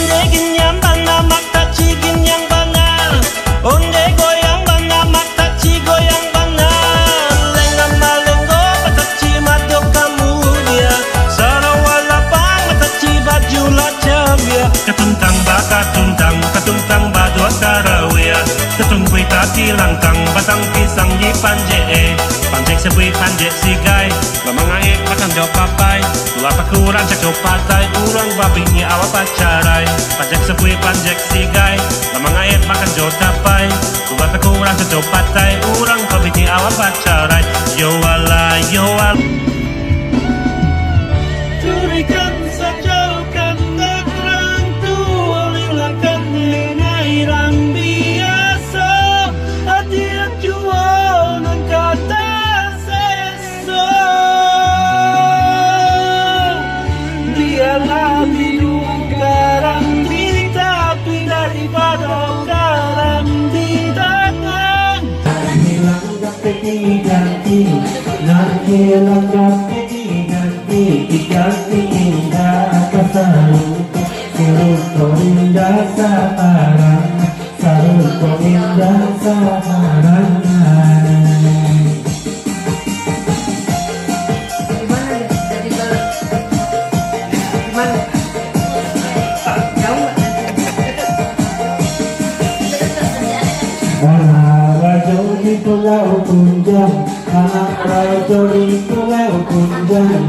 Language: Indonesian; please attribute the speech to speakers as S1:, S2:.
S1: Onde ginyam bana makta ciginyang bana, onde goyang bana makta ci goyang bana. Lengam malenggo pataci madok kamu dia, sarawala pang pataci baju lacamia. Katuntang baka katuntang badot darawia, katungkui tati langkang batang pisang di panje panje sebui panje sigai, lamang aek makan jauh papai, dua pakuran cak jauh patai, urang babinya awak pacarai, pajak sebui panje sigai, lamang aek makan jauh tapai, dua pakuran cak jauh patai, urang babinya awak pacarai. Yo wala turikan sajaukan negrang tua lilakan linai rang biasa, hadiah jual nan kata seso. Biarlah biru karang di tapi daripada karang di tangan.
S2: Hilang ganti ganti, nanti ganti ganti indah kesalu, sarut indah saharan, sarut indah saharan. Rajo di pulau Punjang, anak rajo di pulau Punjang.